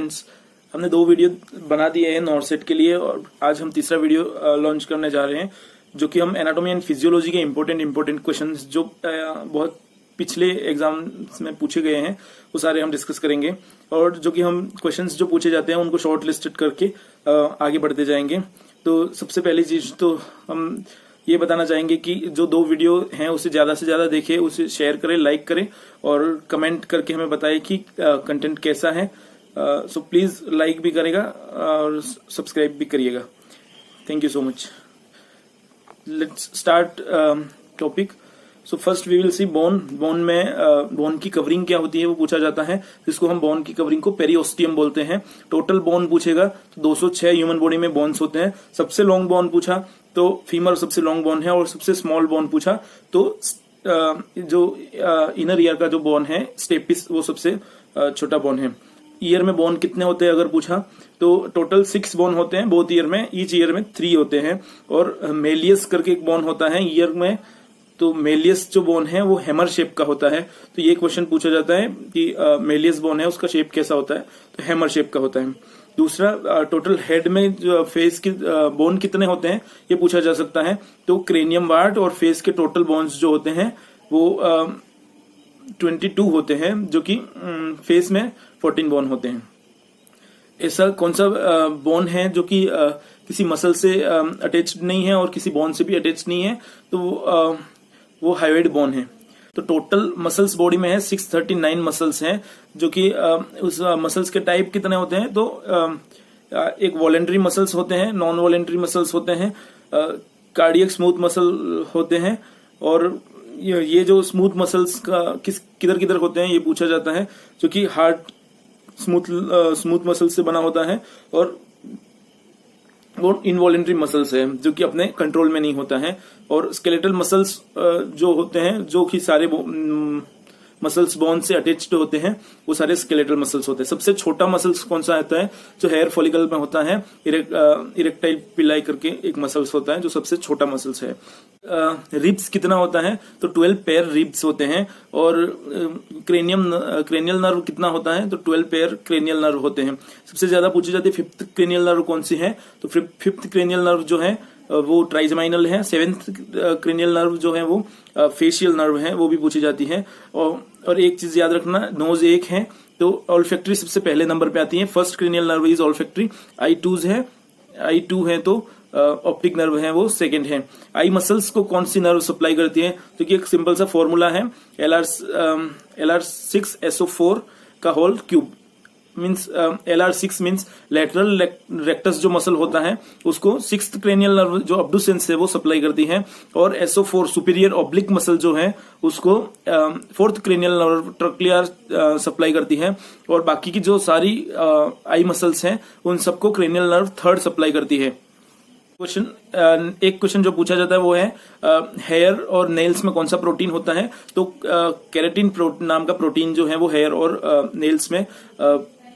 Friends, हमने 2 video बना दिए हैं नॉर्सेट के लिए और आज हम तीसरा वीडियो लॉन्च करने जा रहे हैं जो कि हम एनाटॉमी एंड फिजियोलॉजी के इम्पोर्टेंट क्वेश्चंस जो बहुत पिछले एग्जाम्स में पूछे गए हैं वो सारे हम डिस्कस करेंगे और जो कि हम क्वेश्चंस जो पूछे जाते हैं उनको शॉर्ट लिस्टेड करके आगे बढ़ते जाएंगे। तो सबसे पहली चीज तो हम ये बताना चाहेंगे कि जो 2 वीडियो हैं उसे ज्यादा से ज्यादा देखें, उसे शेयर करें, लाइक करें और कमेंट करके हमें बताएं कि कंटेंट कैसा है। सो प्लीज लाइक भी करेगा और सब्सक्राइब भी करिएगा। Thank you so much. Let's start topic. So first we will see bone. Bone में बोन की कवरिंग क्या होती है वो पूछा जाता है, जिसको हम बोन की कवरिंग को पेरिओस्टियम बोलते हैं। टोटल बोन पूछेगा तो 206 ह्यूमन बॉडी में बोन्स होते हैं। सबसे लॉन्ग बोन पूछा तो फीमर सबसे लॉन्ग बोन है और सबसे स्मॉल बोन पूछा तो जो इनर ईयर का जो बोन है स्टेपिस वो सबसे छोटा बोन है। ईयर में बोन कितने होते हैं अगर पूछा तो टोटल 6 बोन होते हैं बोथ ईयर में। ईच ईयर में 3 होते हैं और मेलियस करके एक बोन होता है ईयर में। तो मेलियस जो बोन है वो हैमर शेप का होता है। तो ये क्वेश्चन पूछा जाता है कि मेलियस बोन है उसका शेप कैसा होता है, तो हैमर शेप का होता है। दूसरा, टोटल हेड में जो फेस की बोन कितने होते हैं ये पूछा जा सकता है। तो क्रेनियम वार्ड और फेस के टोटल बोन्स जो होते हैं वो 22 होते हैं, जो कि फेस में 14 बोन होते हैं। ऐसा कौन सा बोन है जो कि किसी मसल से अटैच्ड नहीं है और किसी बोन से भी अटैच्ड नहीं है, तो वो हाइवेड बोन है। तो टोटल मसल्स बॉडी में है 639 मसल्स हैं, जो कि उस मसल्स के टाइप कितने होते हैं तो एक वॉलेंट्री मसल्स होते हैं, नॉन वॉलेंट्री मसल्स होते हैं, कार्डियक स्मूथ मसल होते हैं और ये जो स्मूथ मसल्स का किधर किधर होते हैं ये पूछा जाता है, जो कि हार्ट स्मूथ मसल से बना होता है और वो इनवॉलेंट्री मसल्स है जो कि अपने कंट्रोल में नहीं होता है। और स्केलेटल मसल्स जो होते हैं जो कि सारे मसल्स बोन से अटैच्ड होते हैं वो सारे स्केलेटल मसल्स होते हैं। सबसे छोटा मसल्स कौन सा होता है जो हेयर फॉलिकल में होता है, इरेक्टाइल पिलाई करके एक मसल्स होता है जो सबसे छोटा मसल्स है। रिब्स कितना होता है तो 12 पेयर रिब्स होते हैं और क्रेनियल नर्व कितना होता है तो 12 पेयर क्रेनियल नर्व होते हैं। सबसे ज्यादा पूछी जाती है 5th क्रेनियल नर्व कौन सी है तो 5th क्रेनियल नर्व जो है वो ट्राइजेमाइनल है। 7th क्रेनियल नर्व जो है वो फेशियल नर्व है, वो भी पूछी जाती है। और एक चीज याद रखना, नोज एक है तो ऑल्फैक्टरी सबसे पहले नंबर पे आती है। First cranial nerve is olfactory. I2 है तो ऑप्टिक नर्व है वो सेकंड है। आई मसल्स को कौन सी नर्व सप्लाई करती है तो कि एक सिंपल सा फॉर्मूला है LR6SO4 का whole cube means LR6 means lateral rectus जो मसल होता है उसको 6th क्रेनियल नर्व जो अब्डुसेंस है वो सप्लाई करती है और SO4 सुपीरियर ऑब्लिक मसल जो है उसको 4th क्रेनियल नर्व ट्रक्लियर सप्लाई करती है और बाकी की जो सारी आई मसल्स हैं उन सबको क्रेनियल नर्व 3rd सप्लाई करती है। एक क्वेश्चन जो पूछा जाता है वो है हेयर और नेल्स में कौन सा प्रोटीन होता है तो केराटिन नाम का प्रोटीन जो है वो हेयर और नेल्स में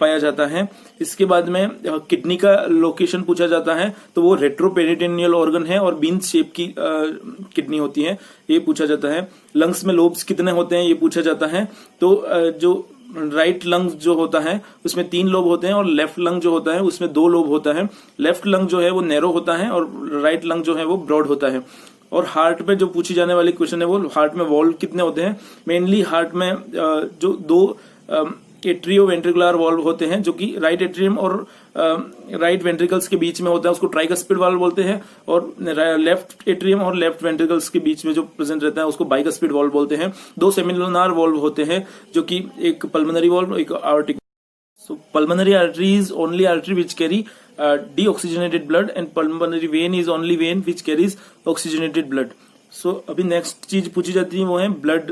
पाया जाता है। इसके बाद में किडनी का लोकेशन पूछा जाता है तो वो रेट्रोपेरिटोनियल ऑर्गन है और बीन शेप की किडनी होती है, ये पूछा जाता है। लंग्स में लोब्स कितने होते हैं ये पूछा जाता है तो जो राइट लंग जो होता है उसमें 3 लोब होते हैं और लेफ्ट लंग जो होता है उसमें 2 लोब होता है। लेफ्ट लंग जो है वो नैरो होता है और राइट लंग जो है वो ब्रॉड होता है। और हार्ट में जो पूछी जाने वाली क्वेश्चन है वो हार्ट में वॉल्व कितने होते हैं। मेनली हार्ट में जो 2 एट्रियो वेंट्रिकुलर वॉल्व होते हैं जो कि राइट एट्रियम और राइट वेंट्रिकल्स के बीच में होता है, उसको ट्राइकस्पिड वाल्व बोलते हैं। और लेफ्ट एट्रियम और लेफ्ट वेंट्रिकल्स के बीच में जो प्रेजेंट रहता है उसको बाइकस्पिड वॉल्व बोलते हैं। 2 सेमिलुलर वॉल्व होते हैं जो कि एक पल्मोनरी वॉल्व एक Arctic. So pulmonary artery is only artery which carry deoxygenated blood and pulmonary vein is only vein which carries oxygenated blood. सो अभी नेक्स्ट चीज पूछी जाती है वो है ब्लड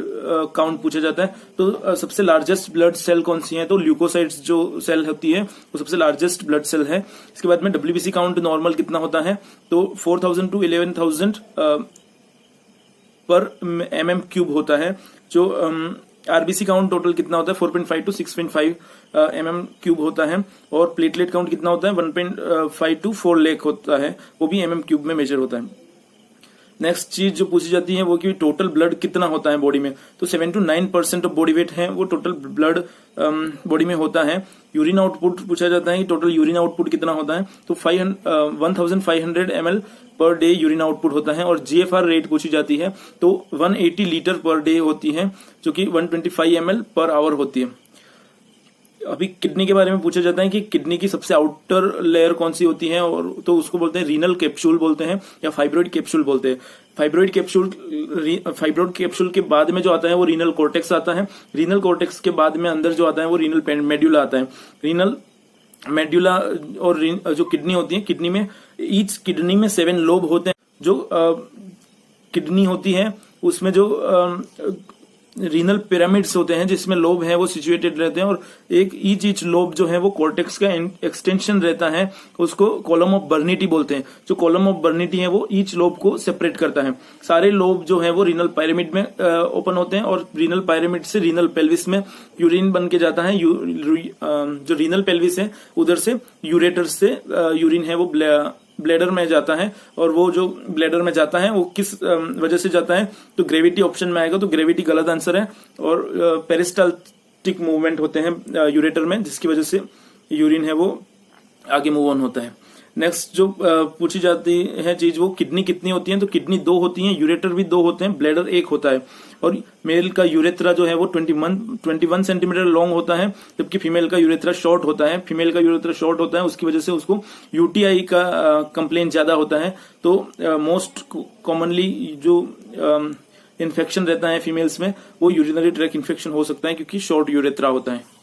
काउंट पूछा जाता है। तो सबसे लार्जेस्ट ब्लड सेल कौन सी है तो ल्यूकोसाइट्स जो सेल होती है वो सबसे लार्जेस्ट ब्लड सेल है। इसके बाद में WBC काउंट नॉर्मल कितना होता है तो 4000 to 11000 पर mm³ होता है। जो RBC काउंट टोटल कितना होता है 4.5 to 6.5 mm³ होता है और प्लेटलेट काउंट कितना होता है 1.5 to 4 लाख होता है, वो भी mm³ में मेजर होता है। नेक्स्ट चीज जो पूछी जाती है वो कि टोटल ब्लड कितना होता है बॉडी में, तो 7 to 9% ऑफ बॉडी वेट है वो टोटल ब्लड बॉडी में होता है। यूरिन आउटपुट पूछा जाता है कि टोटल यूरिन आउटपुट कितना होता है, तो 1500 ml per day urine output होता है। और जीएफआर रेट पूछी जाती है तो 180 लीटर पर डे होती है, जो कि 125 ml पर आवर होती है। अभी किडनी के बारे में पूछा जाता है कि किडनी की सबसे आउटर लेयर कौन सी होती है, और तो उसको बोलते हैं रीनल कैप्सूल बोलते हैं या फाइब्रोइड कैप्सूल बोलते हैं। फाइब्रोइड कैप्सूल के बाद में जो आता है वो रीनल कॉर्टेक्स आता है। रीनल कॉर्टेक्स के बाद में अंदर जो आता है वो रीनल मेड्यूला आता है। रीनल मेड्यूला और जो किडनी होती है, किडनी में ईच किडनी में 7 लोब होते हैं। जो किडनी होती है उसमें जो रीनल पिरामिड्स होते हैं जिसमें लोब है वो सिचुएटेड रहते हैं, और एक ईच लोब जो है वो कॉर्टेक्स का एक्सटेंशन रहता है, उसको कॉलम ऑफ बर्निटी बोलते हैं। जो कॉलम ऑफ बर्निटी है वो ईच लोब को सेपरेट करता है। सारे लोब जो है वो रीनल पायरामिड में ओपन होते हैं, और रीनल पायरामिड से रीनल पेल्विस में यूरिन बन के जाता है। जो रीनल पेल्विस है उधर से यूरेटर से यूरिन है वो ब्लैडर में जाता है, और वो जो ब्लैडर में जाता है वो किस वजह से जाता है, तो ग्रेविटी ऑप्शन में आएगा, तो ग्रेविटी गलत आंसर है। और पेरिस्टाल्टिक मूवमेंट होते हैं यूरेटर में, जिसकी वजह से यूरिन है वो आगे मूव ऑन होता है। नेक्स्ट जो पूछी जाती है चीज वो किडनी कितनी होती है, तो किडनी 2 होती है, यूरेटर भी 2 होते हैं, ब्लैडर 1 होता है। और मेल का यूरेथ्रा जो है वो 21 सेंटीमीटर लॉन्ग होता है, जबकि फीमेल का यूरेथ्रा शॉर्ट होता है। फीमेल का यूरेथ्रा शॉर्ट होता है, उसकी वजह से उसको यूटीआई का कंप्लेन ज्यादा होता है। तो मोस्ट कॉमनली जो इन्फेक्शन रहता है फीमेल्स में वो यूरिनरी ट्रैक इन्फेक्शन हो सकता है, क्योंकि शॉर्ट यूरेथ्रा होता है।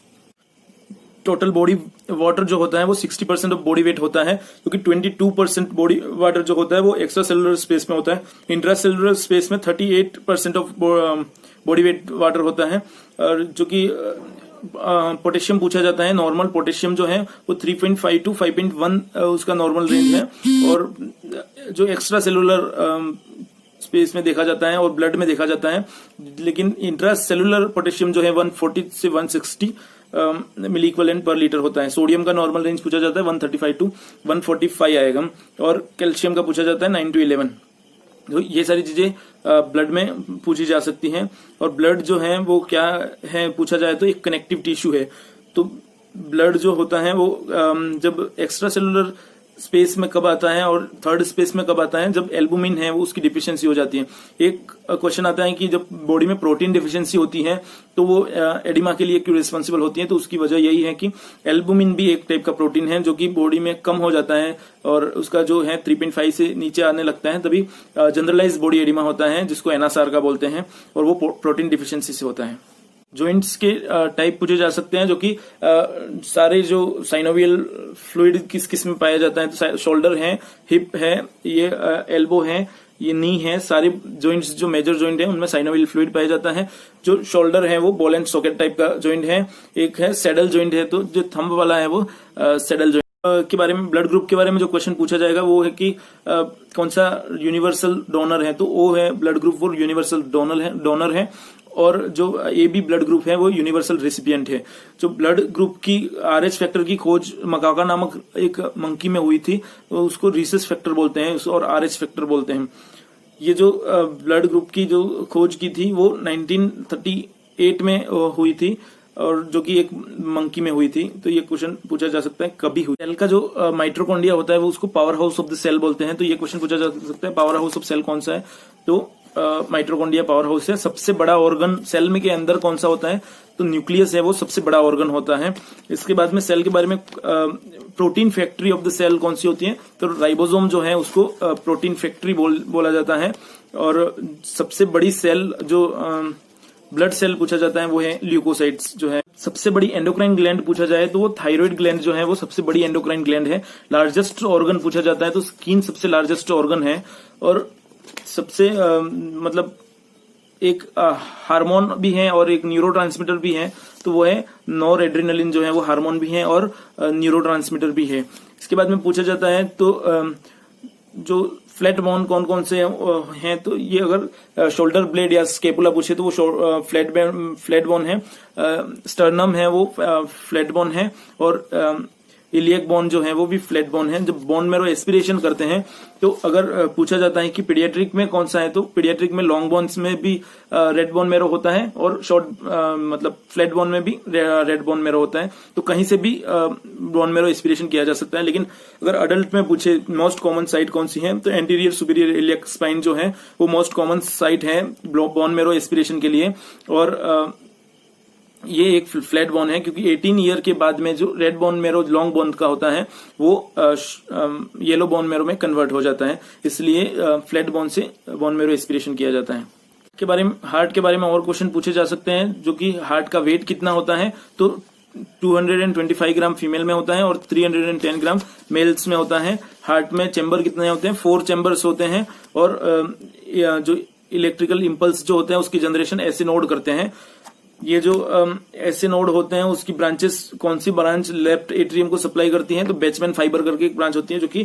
टोटल बॉडी वाटर जो होता है वो 60% ऑफ बॉडी वेट होता है, क्योंकि 22% बॉडी वाटर जो होता है वो एक्स्ट्रा सेलुलर स्पेस में होता है। इंट्रा सेलुलर स्पेस में 38% ऑफ बॉडी वेट वाटर होता है। और जो कि पोटेशियम पूछा जाता है, नॉर्मल पोटेशियम जो है वो 3.5 to 5.1 उसका नॉर्मल रेंज है। और जो एक्स्ट्रा सेलुलर स्पेस में देखा जाता है और ब्लड में देखा जाता है, लेकिन इंट्रा सेलुलर पोटेशियम जो है 140 से 160 मिली इक्विवेलेंट पर लीटर होता है। सोडियम का नॉर्मल रेंज पूछा जाता है 135 to 145 आएगा, और कैल्शियम का पूछा जाता है 9 to 11। तो ये सारी चीजें ब्लड में पूछी जा सकती हैं। और ब्लड जो है वो क्या है पूछा जाए तो एक कनेक्टिव टिश्यू है। तो ब्लड जो होता है वो जब एक्स्ट्रा सेलुलर स्पेस में कब आता है और थर्ड स्पेस में कब आता है, जब एल्बुमिन है वो उसकी डिफिशियंसी हो जाती है। एक क्वेश्चन आता है कि जब बॉडी में प्रोटीन डिफिशियंसी होती है तो वो एडिमा के लिए क्यों रिस्पॉन्सिबल होती है, तो उसकी वजह यही है कि एल्बुमिन भी एक टाइप का प्रोटीन है जो कि बॉडी में कम हो जाता है और उसका जो है 3.5 से नीचे आने लगता है, तभी जनरलाइज बॉडी एडिमा होता है जिसको एनासार का बोलते हैं, और वो प्रोटीन डिफिशियंसी से होता है। जॉइंट्स के टाइप पूछे जा सकते हैं, जो कि सारे जो साइनोवियल फ्लूइड किस किस में पाया जाता है, तो शोल्डर है, हिप है, ये एल्बो है, ये नी है। सारे जॉइंट्स जो मेजर जॉइंट है उनमें साइनोवियल फ्लूइड पाया जाता है। जो शोल्डर है वो बॉल एंड सॉकेट टाइप का जॉइंट है। एक है सैडल जॉइंट है, तो जो थंब वाला है वो सैडल जॉइंट के बारे में, ब्लड ग्रुप के बारे में जो क्वेश्चन पूछा जाएगा वो है कि कौन सा यूनिवर्सल डोनर है, तो ओ है ब्लड ग्रुप वो यूनिवर्सल डोनर है। और जो ए बी ब्लड ग्रुप है वो यूनिवर्सल रेसिपिएंट है। जो ब्लड ग्रुप की RH फैक्टर की खोज मकाका नामक एक मंकी में हुई थी, तो उसको रीसस फैक्टर बोलते हैं और RH फैक्टर बोलते हैं। ये जो ब्लड ग्रुप की जो खोज की थी वो 1938 में हुई थी, और जो कि एक मंकी में हुई थी। तो ये क्वेश्चन पूछा जा सकता है कभी हुई। सेल का जो माइटोकॉन्ड्रिया होता है वो उसको power house of the cell बोलते हैं, तो ये क्वेश्चन पूछा जा सकता है पावर हाउस ऑफ सेल कौन सा है, तो माइटोकॉन्ड्रिया पावर हाउस है। सबसे बड़ा ऑर्गन सेल में के अंदर कौन सा होता है, तो न्यूक्लियस है वो सबसे बड़ा ऑर्गन होता है। इसके बाद में सेल के बारे में protein factory of the cell कौन सी होती है, तो राइबोसोम जो है उसको प्रोटीन फैक्ट्री बोला जाता है। और सबसे बड़ी सेल जो ब्लड सेल पूछा जाता है वो है ल्यूकोसाइट्स जो है। सबसे बड़ी एंडोक्राइन ग्लैंड पूछा जाए तो वो थायराइड ग्लैंड जो है वो सबसे बड़ी एंडोक्राइन ग्लैंड है। लार्जेस्ट ऑर्गन पूछा जाता है तो स्किन सबसे लार्जेस्ट ऑर्गन है। और सबसे मतलब एक हार्मोन भी है और एक न्यूरोट्रांसमीटर भी है, तो वो है नॉर एड्रेनलिन जो है वो हार्मोन भी है और न्यूरोट्रांसमीटर भी है। इसके बाद में पूछा जाता है तो जो फ्लैट बोन कौन कौन से हैं, तो ये अगर शोल्डर ब्लेड या स्केपुला पूछे तो वो फ्लैट बोन है। स्टर्नम है वो फ्लैट बोन है, और इलियक बोन जो है वो भी फ्लैट बोन है। जब बोन मैरो एस्पिरेशन करते हैं तो अगर पूछा जाता है कि पीडियाट्रिक में कौन सा है, तो पीडियाट्रिक में लॉन्ग बोन्स में भी रेड बोन मैरो होता है और शॉर्ट मतलब फ्लैट बोन में भी रेड बोन मैरो होता है। तो कहीं से भी बोन मैरो एस्पिरेशन किया जा सकता है। लेकिन अगर अडल्ट में पूछे मोस्ट कॉमन साइट कौन सी है, तो एंटीरियर सुपीरियर इलियक स्पाइन जो है वो मोस्ट कॉमन साइट है बोन मैरो एस्पिरेशन के लिए। और ये एक फ्लैट बोन है क्योंकि 18 ईयर के बाद में जो red bone marrow long bone का होता है वो येलो बोन मैरो में कन्वर्ट हो जाता है, इसलिए फ्लैट बोन से बोन मैरो एस्पिरेशन किया जाता है। के बारे में हार्ट के बारे में और क्वेश्चन पूछे जा सकते हैं, जो कि हार्ट का वेट कितना होता है, तो 225 ग्राम फीमेल में होता है और 310 ग्राम मेल्स में होता है। हार्ट में चैम्बर कितने होते हैं, 4 चैम्बर्स होते हैं और जो इलेक्ट्रिकल इंपल्स जो होते हैं उसकी जनरेशन ऐसे नोड करते हैं। ये जो ऐसे नोड होते हैं उसकी ब्रांचेस, कौन सी ब्रांच लेफ्ट एट्रियम को सप्लाई करती हैं, तो बेचमैन फाइबर करके एक ब्रांच होती है जो कि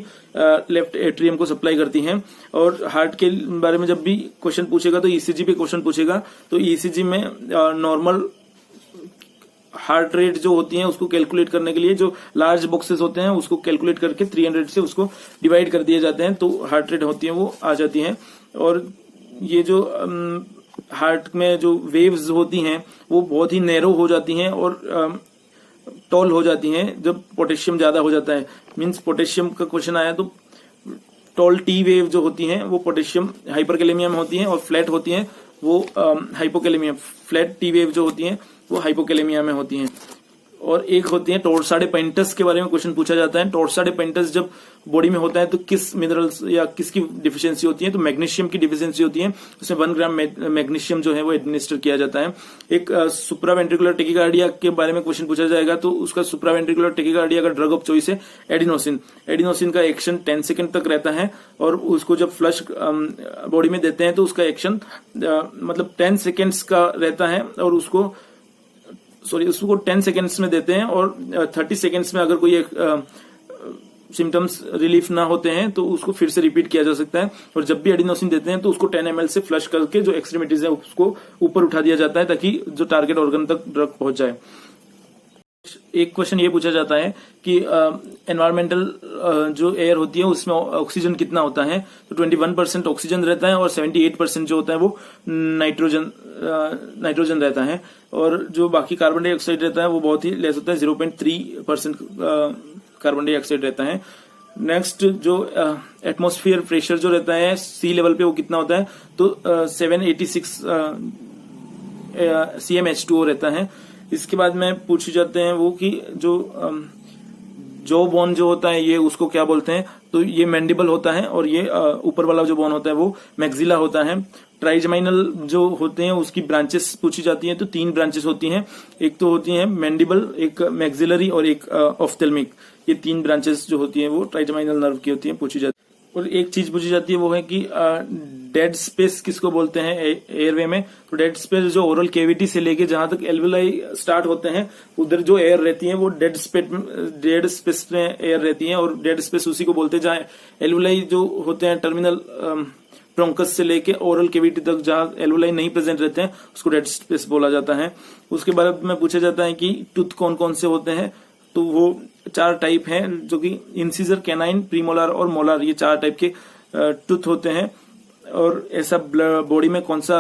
लेफ्ट एट्रियम को सप्लाई करती हैं। और हार्ट के बारे में जब भी क्वेश्चन पूछेगा तो ईसीजी पे क्वेश्चन पूछेगा, तो ईसीजी में नॉर्मल हार्ट रेट जो होती है उसको कैलकुलेट करने के लिए जो लार्ज बॉक्सेस होते हैं उसको कैलकुलेट करके 300 से उसको डिवाइड कर दिए जाते हैं, तो हार्ट रेट होती है वो आ जाती है। और ये जो हार्ट में जो वेव्स होती हैं वो बहुत ही नैरो हो जाती हैं और टॉल हो जाती हैं जब पोटेशियम ज्यादा हो जाता है। मींस पोटेशियम का क्वेश्चन आया तो टॉल टी वेव जो होती हैं वो पोटेशियम हाइपरकैलेमिया में होती हैं और फ्लैट होती हैं वो हाइपोकैलेमिया। फ्लैट टी वेव जो होती हैं वो हाइपोकैलेमिया में होती हैं। और एक होती है टोर्सा डे पेंटस के बारे में क्वेश्चन पूछा जाता है। टोर्सा डे पेंटस जब बॉडी में होता है तो किस मिनरल्स या किसकी डिफिशियंसी होती है, तो मैग्नीशियम की डिफिशियंसी होती है। उसमें 1 ग्राम मैग्नीशियम जो है वो एडमिनिस्टर किया जाता है। एक सुप्रावेंट्रिकुलर टेकिकार्डिया के बारे में क्वेश्चन पूछा जाएगा, तो उसका सुप्रावेंट्रिकुलर टेकिकार्डिया का ड्रग ऑफ चॉइस है एडिनोसिन। एडिनोसिन का एक्शन 10 सेकंड तक रहता है और उसको जब फ्लश बॉडी में देते हैं तो उसका एक्शन मतलब 10 सेकेंड्स का रहता है और उसको 10 सेकेंड्स में देते हैं और 30 सेकेंड्स में अगर कोई एक सिम्टम्स रिलीफ ना होते हैं तो उसको फिर से रिपीट किया जा सकता है। और जब भी एडिनोसिन देते हैं तो उसको 10 ml से फ्लश करके जो एक्सट्रीमिटीज है उसको ऊपर उठा दिया जाता है ताकि जो टारगेट ऑर्गन तक ड्रग पहुंच जाए। एक क्वेश्चन ये पूछा जाता है कि एनवायरमेंटल जो एयर होती है उसमें ऑक्सीजन कितना होता है, तो 21% ऑक्सीजन रहता है और 78% जो होता है वो नाइट्रोजन रहता है। और जो बाकी कार्बन डाइऑक्साइड रहता है वो बहुत ही लेस होता है, 0.3% कार्बन डाइऑक्साइड रहता है। नेक्स्ट जो एटमॉस्फेयर प्रेशर जो रहता है सी लेवल पे वो कितना होता है, तो 786 CmH2O रहता है। इसके बाद में पूछे जाते हैं वो कि जो बोन जो होता है ये उसको क्या बोलते हैं, तो ये मैंडिबल होता है और ये ऊपर वाला जो बोन होता है वो मैक्सिला होता है। ट्राइजमाइनल जो होते हैं उसकी ब्रांचेस पूछी जाती हैं, तो 3 ब्रांचेस होती हैं, एक तो होती है मैंडिबल, एक मैक्सिलरी और एक ऑफ्थेल्मिक। ये 3 ब्रांचेस जो होती हैं वो ट्राइजमाइनल नर्व की होती हैं, पूछी जाती है। और एक चीज पूछी जाती है वो है कि डेड स्पेस किसको बोलते हैं एयरवे में, तो डेड स्पेस जो ओरल कैविटी से लेके जहां तक एल्वेलाई स्टार्ट होते हैं उधर जो एयर रहती है वो डेड स्पेस में एयर रहती है। और डेड स्पेस उसी को बोलते हैं जहां एल्वेलाई जो होते हैं टर्मिनल ब्रोंकस से लेके ओरल कैविटी तक जहां एल्वेलाई नहीं प्रेजेंट रहते हैं उसको डेड स्पेस बोला जाता है। उसके बाद में पूछा जाता है कि टूथ कौन कौन से होते हैं, तो वो 4 टाइप हैं जो कि इंसिजर, कैनाइन, प्रीमोलार और मोलार, ये 4 टाइप के टूथ होते हैं। और ऐसा बॉडी में कौन सा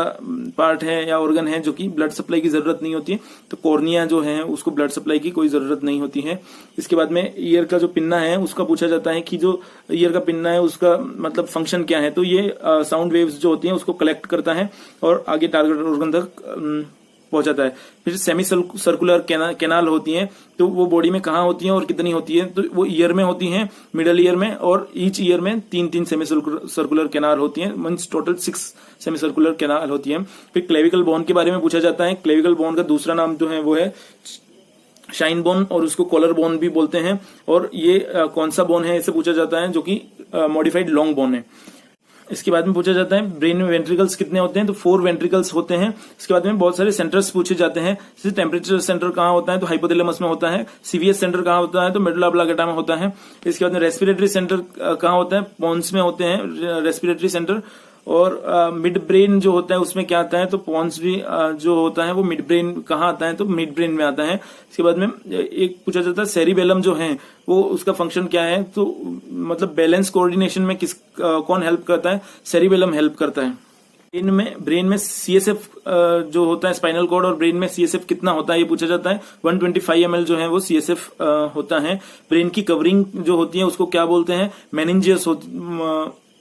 पार्ट है या ऑर्गन है जो कि ब्लड सप्लाई की जरूरत नहीं होती है, तो कॉर्निया जो है उसको ब्लड सप्लाई की कोई जरूरत नहीं होती है। इसके बाद में ईयर का जो पिन्ना है उसका पूछा जाता है कि जो ईयर का पिन्ना है उसका मतलब फंक्शन क्या है, तो ये साउंड वेव्स जो होती हैं उसको कलेक्ट करता है और आगे टारगेट ऑर्गन तक पहुंचाता है। फिर सेमी सर्कुलर कैनाल होती हैं, तो वो बॉडी में कहाँ होती हैं और कितनी होती है, तो वो ईयर में होती हैं, मिडल ईयर में, और ईच ईयर में 3-3 सेमी सर्कुलर कैनाल होती हैं, means total 6 semi circular canal होती हैं। फिर क्लेविकल बोन के बारे में पूछा जाता है। क्लेविकल बोन का दूसरा नाम जो है वो है शाइन बोन और उसको कॉलर बोन भी बोलते हैं। और ये कौन सा बोन है इसे पूछा जाता है, जो कि मॉडिफाइड लॉन्ग बोन है। इसके बाद में पूछा जाता है ब्रेन में वेंट्रिकल्स कितने होते हैं, तो 4 वेंट्रिकल्स होते हैं। इसके बाद में बहुत सारे सेंटर्स पूछे जाते हैं, जैसे टेम्परेचर सेंटर कहाँ होता है, तो हाइपोथैलेमस में होता है। सीवीएस सेंटर कहाँ होता है, तो मेडुला ऑब्लांगेटा में होता है। इसके बाद में रेस्पिरेटरी सेंटर कहाँ होता है, पोन्स में होते हैं रेस्पिरेटरी सेंटर। और मिड ब्रेन जो होता है उसमें क्या आता है, तो पॉन्स भी जो होता है वो मिड ब्रेन कहाँ आता है, तो मिड ब्रेन में आता है। इसके बाद में एक पूछा जाता है सेरिबेलम जो है वो उसका फंक्शन क्या है, तो मतलब बैलेंस कोऑर्डिनेशन में कौन हेल्प करता है, सेरिबेलम हेल्प करता है। ब्रेन में सीएसएफ जो होता है स्पाइनल कॉर्ड और ब्रेन में सीएसएफ कितना होता है ये पूछा जाता है। 125 ml जो है वो सीएसएफ होता है। ब्रेन की कवरिंग जो होती है उसको क्या बोलते हैं, मेनिंजियस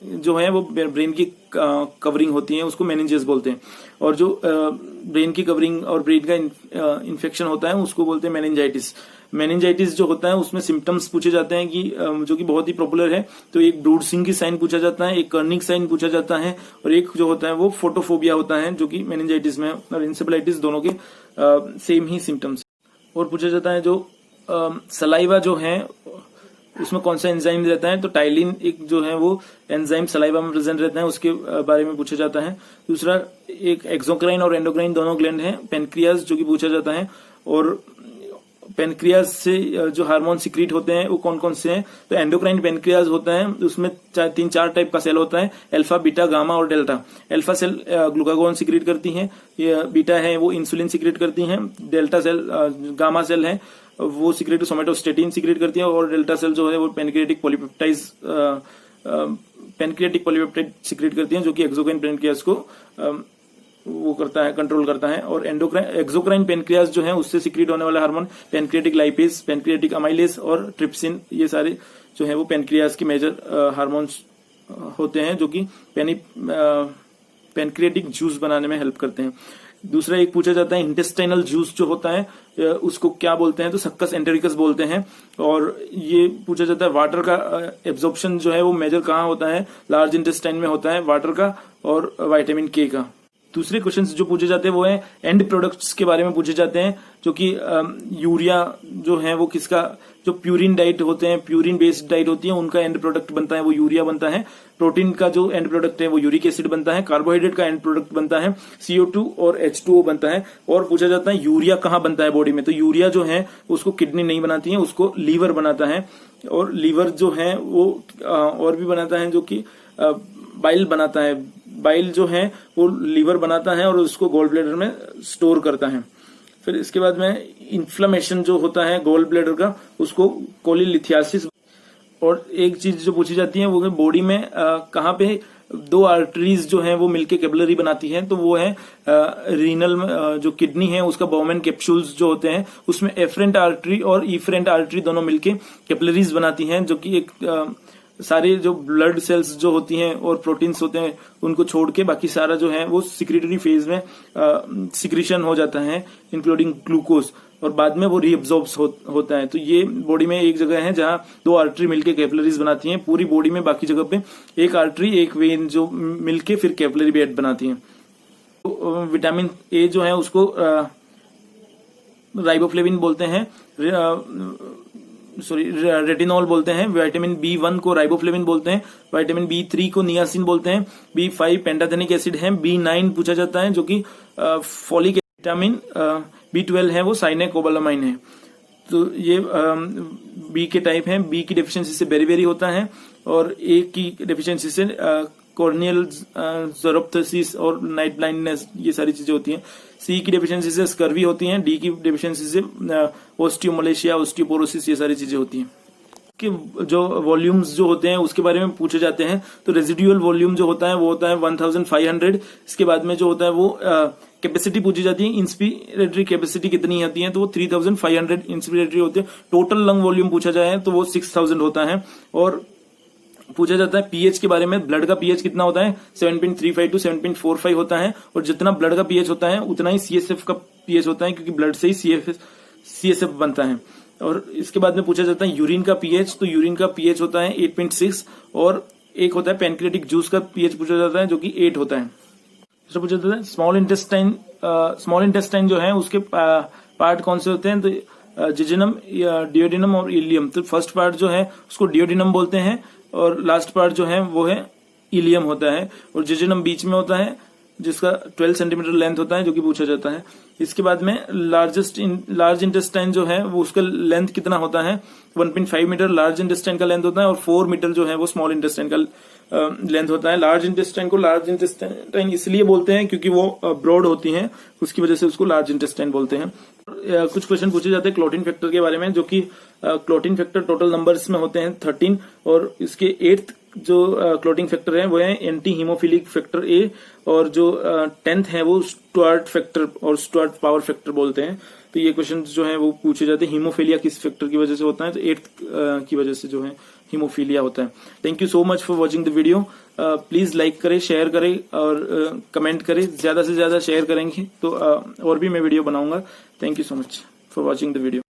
जो है वो ब्रेन की कवरिंग होती है उसको मेनिंजियस बोलते हैं। और जो ब्रेन की कवरिंग और ब्रेन का इन्फेक्शन होता है उसको बोलते हैं मेनिंजाइटिस। मेनिंजाइटिस जो होता है उसमें सिम्टम्स पूछे जाते हैं कि जो कि बहुत ही पॉपुलर है, तो एक ब्रूडसिंग की साइन पूछा जाता है, एक कर्निक साइन पूछा जाता है, और एक जो होता है वो फोटोफोबिया होता है जो कि मेनिंजाइटिस में और इंसेफेलाइटिस दोनों के सेम ही सिम्टम्स। और पूछा जाता है जो सलाइवा जो है उसमें कौन सा एंजाइम रहता है, तो टाइलिन एक जो है वो एंजाइम सलाइवा में प्रेजेंट रहता है, उसके बारे में पूछा जाता है। दूसरा एक एक्सोक्राइन और एंडोक्राइन दोनों ग्लैंड हैं। पेनक्रियाज जो कि पूछा जाता है, और पेनक्रियाज से जो हार्मोन सिक्रीट होते हैं वो कौन कौन से हैं, तो एंडोक्राइन पेनक्रियाज होता है, उसमें 3-4 टाइप का सेल होता है, अल्फा, बीटा, गामा और delta. Alpha cell glucagon secrete करती हैं, बीटा है वो इंसुलिन सिक्रीट करती हैं, डेल्टा सेल गामा सेल है वो सिक्रेट सोमेटोस्टेटिन सिक्रेट करती है, और डेल्टा सेल जो है वो पेनक्रियाटिक पॉलीपेप्टाइड सिक्रेट करती है जो कि एक्सोक्राइन पेनक्रियाज को वो करता है, कंट्रोल करता है। और एक्सोक्राइन पेनक्रियाज जो है उससे सिक्रेट होने वाला hormone pancreatic lipase, pancreatic amylase और ट्रिप्सिन, ये सारे जो है वो पेनक्रियाज के मेजर हार्मोन्स होते हैं जो कि पेनक्रियाटिक जूस बनाने में हेल्प करते हैं। दूसरा एक पूछा जाता है इंटेस्टाइनल जूस जो होता है उसको क्या बोलते हैं, तो सक्कस एंटेरिकस बोलते हैं। और ये पूछा जाता है वाटर का एब्जॉर्प्शन जो है वो मेजर कहाँ होता है, लार्ज इंटेस्टाइन में होता है वाटर का और विटामिन के का। दूसरे क्वेश्चंस जो पूछे जाते हैं वो है एंड प्रोडक्ट्स के बारे में पूछे जाते हैं, जो कि यूरिया जो है वो किसका, जो प्यूरिन डाइट होते हैं, प्यूरिन बेस्ड डाइट होती है उनका एंड प्रोडक्ट बनता है वो यूरिया बनता है। प्रोटीन का जो एंड प्रोडक्ट है वो यूरिक एसिड बनता है। कार्बोहाइड्रेट का एंड प्रोडक्ट बनता है CO2 और H2O बनता है। और पूछा जाता है यूरिया कहाँ बनता है बॉडी में, तो यूरिया जो है उसको किडनी नहीं बनाती है, उसको लीवर बनाता है। और लीवर जो है वो और भी बनाता है जो कि बाइल बनाता है, बाइल जो है वो लीवर बनाता है और उसको गोल ब्लैडर में स्टोर करता है। फिर इसके बाद में इन्फ्लेमेशन जो होता है गोल ब्लैडर का उसको कोलिलिथियासिस। और एक चीज जो पूछी जाती है वो है बॉडी में कहाँ पे 2 आर्टरीज जो हैं वो मिलके कैपिलरी बनाती हैं, तो वो है रीनल जो किडनी है उसका बाउमेन कैप्सूल्स जो होते हैं उसमें एफरेंट आर्टरी और इफरेंट आर्टरी दोनों मिलके कैपिलरीज बनाती हैं, जो कि एक सारे जो ब्लड सेल्स जो होती हैं और प्रोटीन्स होते हैं उनको छोड़ के बाकी सारा जो है वो सिक्रेटरी फेज में सिक्रीशन हो जाता है इंक्लूडिंग ग्लूकोज, और बाद में वो रीअब्सॉर्ब्स होता है। तो ये बॉडी में एक जगह है जहां 2 आर्टरी मिलके कैपिलरीज बनाती हैं, पूरी बॉडी में बाकी जगह पे एक आर्टरी एक वेन जो मिलके फिर कैपिलरी बेड बनाती हैं। तो विटामिन ए जो है उसको राइबोफ्लेविन बोलते हैं, रेटिनॉल बोलते हैं। विटामिन B1 को राइबोफ्लेविन बोलते हैं, विटामिन B3 को नियासिन बोलते हैं, B5 पेंटाथेनिक एसिड है, B9 पूछा जाता है जो कि फॉलिक विटामिन, B12 है वो साइनेकोबालामाइन है। तो ये बी के टाइप हैं। बी की डेफिशिएंसी से बेरी होता है, और ए की डेफिशिएंसी से कॉर्नियल ज़ोरोप्थोसिस और नाइट ब्लाइंडनेस ये सारी चीजें होती हैं। सी की डेफिशिएंसी से स्कर्वी होती हैं। डी की डेफिशिएंसी से ओस्टियोमलेशिया, ओस्टियोपोरोसिस ये सारी चीजें होती हैं। कि जो वॉल्यूम्स जो होते हैं उसके बारे में पूछे जाते हैं, तो रेजिडुअल वॉल्यूम जो होता है वो होता है 1500। इसके बाद में जो होता है वो कैपेसिटी पूछी जाती है, इंस्पिरेटरी कैपेसिटी कितनी आती है, तो वो 3500 इंस्पिरेटरी होती है। टोटल लंग वॉल्यूम पूछा जाए तो वो 6000 होता है। और पूछा जाता है पीएच के बारे में, ब्लड का पीएच कितना होता है 7.35 टू 7.45 होता है, और जितना ब्लड का पीएच होता है उतना ही सीएसएफ का पीएच होता है, क्योंकि ब्लड से ही सीएसएफ बनता है। और इसके बाद में पूछा जाता है यूरिन का पीएच, तो यूरिन का पीएच होता है 8.6, और एक होता है पैनक्रियाटिक जूस का पीएच पूछा जाता है जो कि 8 होता है। दूसरा पूछा जाता है स्मॉल इंटेस्टाइन जो है उसके पार्ट कौन से होते हैं, तो जिजेनम, डियोडिनम और इलियम। तो फर्स्ट पार्ट जो है उसको डियोडिनम बोलते हैं, और लास्ट पार्ट जो है वो है इलियम होता है, और जिजेनम बीच में होता है, जिसका 12 सेंटीमीटर लेंथ होता है, जो कि पूछा जाता है। इसके बाद में लार्ज इंटेस्टाइन जो है वो उसका लेंथ कितना होता है, 1.5 मीटर लार्ज इंटेस्टाइन का लेंथ होता है, और 4 मीटर जो है वो स्मॉल इंटेस्टाइन का लेंथ होता है। लार्ज इंटेस्टाइन को लार्ज इंटेस्टाइन इसलिए बोलते हैं क्योंकि वो ब्रॉड होती हैं, उसकी वजह से उसको लार्ज इंटेस्टाइन बोलते हैं। कुछ क्वेश्चन पूछे जाते हैं क्लोटिन फैक्टर के बारे में, जो कि क्लोटिन फैक्टर टोटल नंबर्स में होते हैं 13, और इसके 8th जो क्लोटिंग फैक्टर है वो है एंटी हीमोफिलिक फैक्टर ए, और जो 10th है वो स्टुअर्ट फैक्टर और स्टुअर्ट पावर फैक्टर बोलते हैं। तो ये क्वेश्चन जो है वो पूछे जाते हैं। हीमोफिलिया किस फैक्टर की वजह से होता है, तो 8th की वजह से जो है हीमोफिलिया होता है। Thank you so much for watching the video. Please like करें, शेयर करें और कमेंट करें। ज्यादा से ज्यादा शेयर करेंगे तो और भी मैं वीडियो बनाऊंगा। Thank you so much for watching the video.